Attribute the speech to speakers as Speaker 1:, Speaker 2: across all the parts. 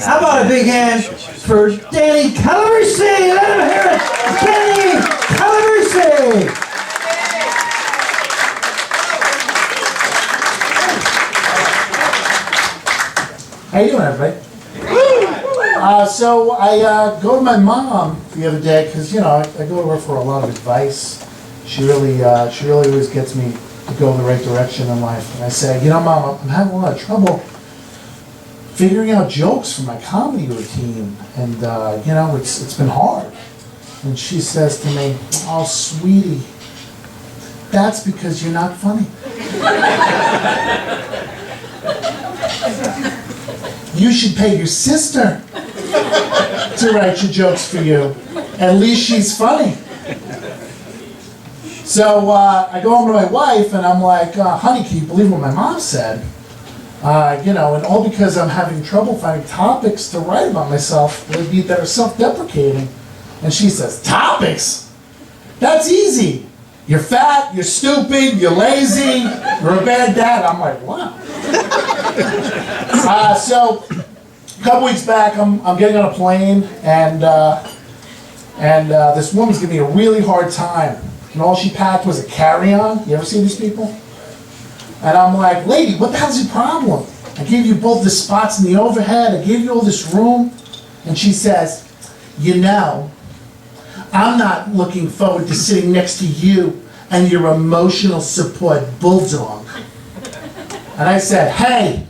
Speaker 1: How about a big hand for Danny Calabrese? Let him hear it. Danny Calabrese. How you doing, everybody? So I go to my mom the other day because I go to her for a lot of advice. She really always gets me to go in the right direction in life. And I say, Mom, I'm having a lot of trouble figuring out jokes for my comedy routine, and it's been hard. And she says to me, "Oh, sweetie, that's because you're not funny. You should pay your sister to write your jokes for you. At least she's funny." So I go home to my wife and I'm like, "Honey, can you believe what my mom said? And all because I'm having trouble finding topics to write about myself that are self-deprecating." And she says, "Topics? That's easy. You're fat, you're stupid, you're lazy, you're a bad dad." I'm like, wow. So a couple weeks back, I'm getting on a plane, and this woman's giving me a really hard time. And all she packed was a carry-on. You ever see these people? And I'm like, "Lady, what the hell's your problem? I gave you both the spots in the overhead. I gave you all this room." And she says, "I'm not looking forward to sitting next to you and your emotional support bulldog." And I said, hey,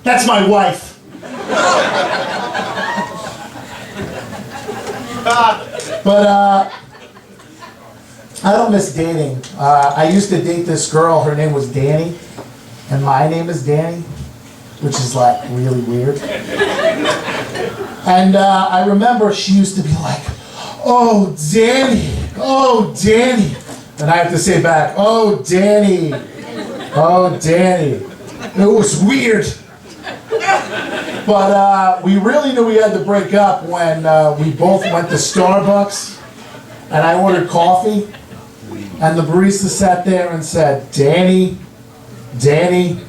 Speaker 1: that's my wife." But I don't miss dating. I used to date this girl. Her name was Danny, and my name is Danny, which is like really weird. And I remember she used to be like, "Oh, Danny, oh, Danny." And I have to say back, "Oh, Danny, oh, Danny." It was weird. But we really knew we had to break up when we both went to Starbucks, and I ordered coffee, and the barista sat there and said, "Danny, Danny,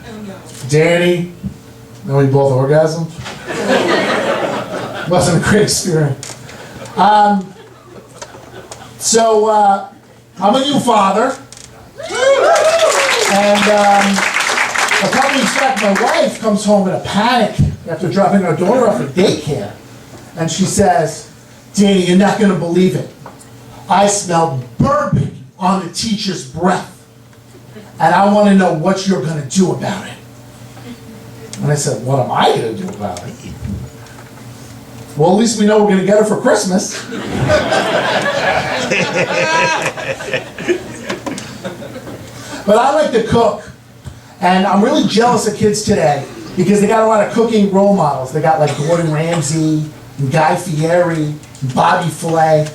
Speaker 1: Danny." And we both orgasmed. Wasn't a great experience. So I'm a new father, and a couple weeks back, my wife comes home in a panic after dropping our daughter off at daycare, and she says, "Danny, you're not going to believe it. I smelled bourbon on the teacher's breath, and I want to know what you're going to do about it." And I said, "What am I going to do about it?" "Well, at least we know we're going to get her for Christmas." But I like to cook, and I'm really jealous of kids today because they got a lot of cooking role models. They got like Gordon Ramsay, and Guy Fieri, and Bobby Flay.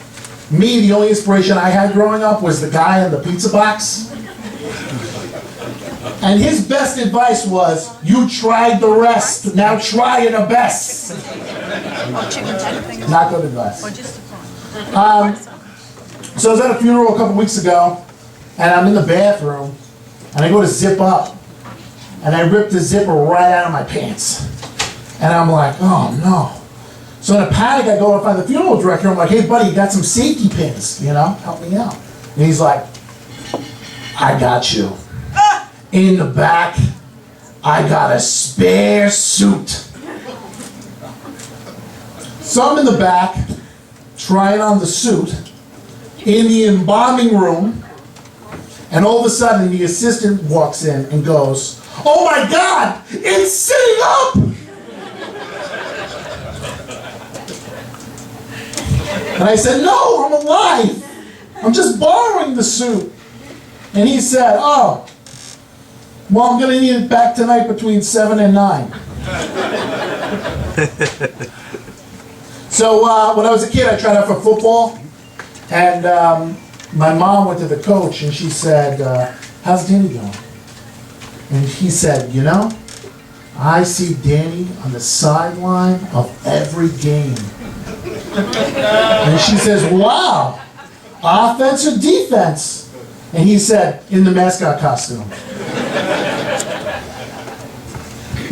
Speaker 1: Me, the only inspiration I had growing up was the guy in the pizza box. And his best advice was, "You tried the rest, now try the best." Not good advice. So I was at a funeral a couple weeks ago, and I'm in the bathroom, and I go to zip up, and I rip the zipper right out of my pants. And I'm like, "Oh no." So in a panic, I go to find the funeral director. I'm like, "Hey buddy, you got some safety pins, help me out." And he's like, "I got you. In the back, I got a spare suit." So I'm in the back, trying on the suit, in the embalming room, and all of a sudden the assistant walks in and goes, "Oh my God, it's sitting up!" And I said, "No, I'm alive. I'm just borrowing the suit." And he said, "Oh, well, I'm going to need it back tonight between 7 and 9. So when I was a kid, I tried out for football, and my mom went to the coach, and she said, "How's Danny going?" And he said, "I see Danny on the sideline of every game." And she says, "Wow, offense or defense?" And he said, "In the mascot costume."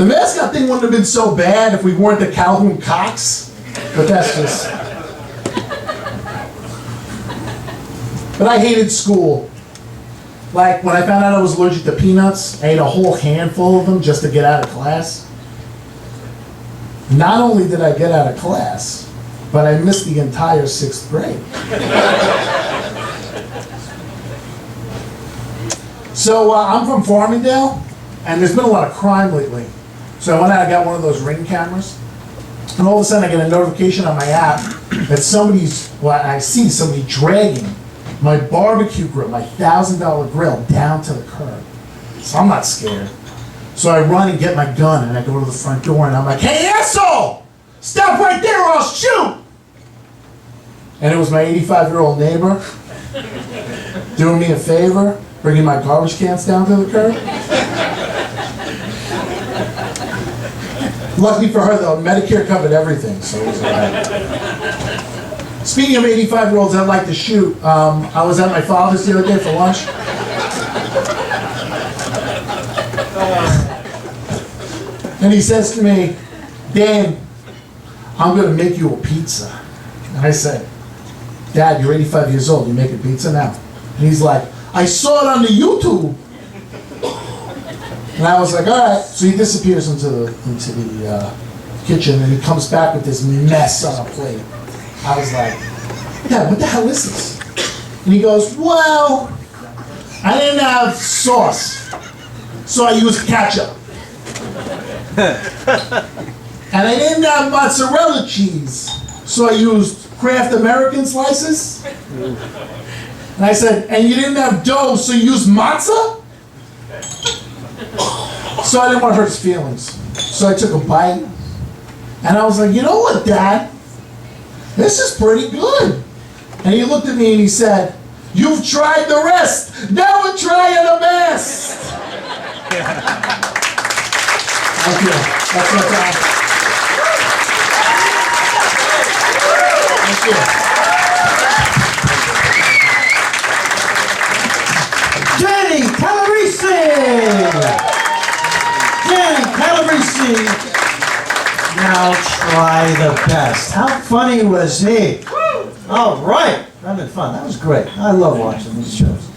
Speaker 1: The mascot thing wouldn't have been so bad if we weren't the Calhoun Cocks, but that's just... But I hated school. Like, when I found out I was allergic to peanuts, I ate a whole handful of them just to get out of class. Not only did I get out of class, but I missed the entire 6th grade. So I'm from Farmingdale, and there's been a lot of crime lately. So I went out and got one of those Ring cameras, and all of a sudden I get a notification on my app that I see somebody dragging my barbecue grill, my $1,000 grill, down to the curb. So I'm not scared. So I run and get my gun, and I go to the front door, and I'm like, "Hey, asshole! Stop right there or I'll shoot!" And it was my 85-year-old neighbor doing me a favor, bringing my garbage cans down to the curb. Luckily for her, though, Medicare covered everything, so it was all right. Speaking of 85-year-olds that like to shoot, I was at my father's the other day for lunch. And he says to me, "Dan, I'm going to make you a pizza." And I said, "Dad, you're 85 years old. You're making pizza now?" And he's like, "I saw it on the YouTube." And I was like, "All right." So he disappears into the kitchen, and he comes back with this mess on a plate. I was like, "Dad, what the hell is this?" And he goes, "Well, I didn't have sauce, so I used ketchup. And I didn't have mozzarella cheese, so I used Kraft American slices." And I said, "And you didn't have dough, so you used matzah?" So I didn't want to hurt his feelings. So I took a bite, and I was like, "You know what, Dad? This is pretty good." And he looked at me and he said, "You've tried the rest. Now we're trying the best." Thank you. That's my time. Thank you.
Speaker 2: Danny Calabrese! Danny Calabrese! Now try the best. How funny was he? All right. Having fun. That was great. I love watching these shows.